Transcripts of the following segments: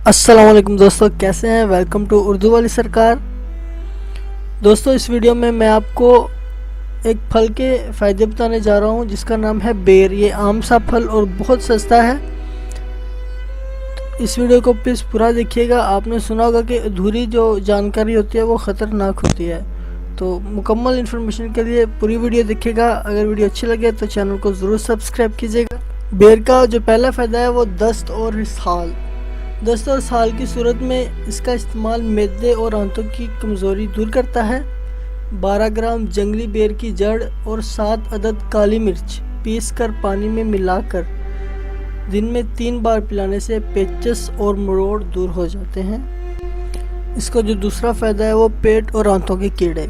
السلام علیکم دوستو، کیسے ہیں؟ ویلکم ٹو اردو والی سرکار۔ دوستو اس ویڈیو میں آپ کو ایک پھل کے فائدے بتانے جا رہا ہوں جس کا نام ہے بیر۔ یہ عام سا پھل اور بہت سستا ہے۔ اس ویڈیو کو پلیز پورا دیکھیے گا۔ آپ نے سنا ہوگا کہ ادھوری جو جانکاری ہوتی ہے وہ خطرناک ہوتی ہے، تو مکمل انفارمیشن کے لیے پوری ویڈیو دیکھیے گا۔ اگر ویڈیو اچھی لگے تو چینل کو ضرور سبسکرائب کیجیے گا۔ بیر کا جو پہلا فائدہ ہے وہ دست اور اسہال۔ دست اور اسہال کی صورت میں اس کا استعمال معدے اور آنتوں کی کمزوری دور کرتا ہے۔ 12 گرام جنگلی بیر کی جڑ اور 7 عدد کالی مرچ پیس کر پانی میں ملا کر دن میں 3 بار پلانے سے پیچس اور مروڑ دور ہو جاتے ہیں۔ اس کا جو دوسرا فائدہ ہے وہ پیٹ اور آنتوں کے کیڑے۔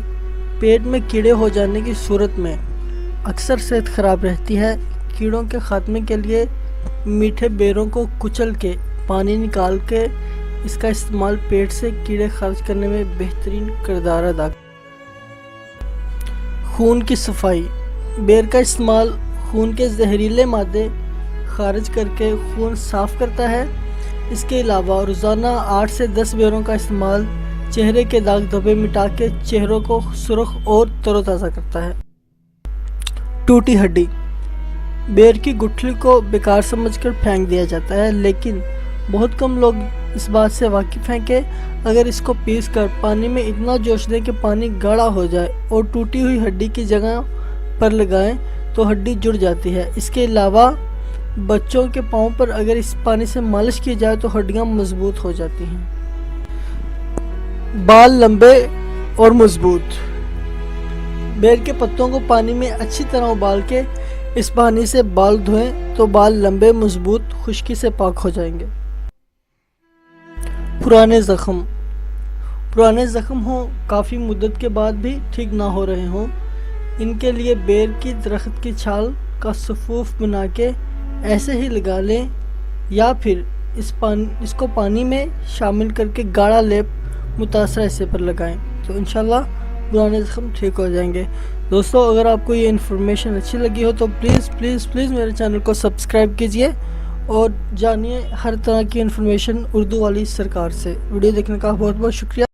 پیٹ میں کیڑے ہو جانے کی صورت میں اکثر صحت خراب رہتی ہے۔ کیڑوں کے خاتمے کے لیے میٹھے بیروں کو کچل کے پانی نکال کے اس کا استعمال پیٹ سے کیڑے خارج کرنے میں بہترین کردار ادا کرتا ہے۔ خون کی صفائی۔ بیر کا استعمال خون کے زہریلے مادے خارج کر کے خون صاف کرتا ہے۔ اس کے علاوہ روزانہ 8 سے 10 بیروں کا استعمال چہرے کے داغ دھبے مٹا کے چہروں کو سرخ اور تر و تازہ کرتا ہے۔ ٹوٹی ہڈی۔ بیر کی گٹھلی کو بیکار سمجھ کر پھینک دیا جاتا ہے، لیکن بہت کم لوگ اس بات سے واقف ہیں کہ اگر اس کو پیس کر پانی میں اتنا جوش دیں کہ پانی گاڑھا ہو جائے اور ٹوٹی ہوئی ہڈی کی جگہ پر لگائیں تو ہڈی جڑ جاتی ہے۔ اس کے علاوہ بچوں کے پاؤں پر اگر اس پانی سے مالش کی جائے تو ہڈیاں مضبوط ہو جاتی ہیں۔ بال لمبے اور مضبوط۔ بیر کے پتوں کو پانی میں اچھی طرح ابال کے اس پانی سے بال دھوئیں تو بال لمبے، مضبوط، خشکی سے پاک ہو جائیں گے۔ پرانے زخم۔ پرانے زخم ہوں، کافی مدت کے بعد بھی ٹھیک نہ ہو رہے ہوں، ان کے لیے بیر کی درخت کی چھال کا سفوف بنا کے ایسے ہی لگا لیں، یا پھر اس کو پانی میں شامل کر کے گاڑھا لیپ متاثرہ حصے پر لگائیں تو انشاءاللہ پرانے زخم ٹھیک ہو جائیں گے۔ دوستو اگر آپ کو یہ انفارمیشن اچھی لگی ہو تو پلیز میرے چینل کو سبسکرائب کیجئے اور جانیے ہر طرح کی انفارمیشن اردو والی سرکار سے۔ ویڈیو دیکھنے کا بہت بہت شکریہ۔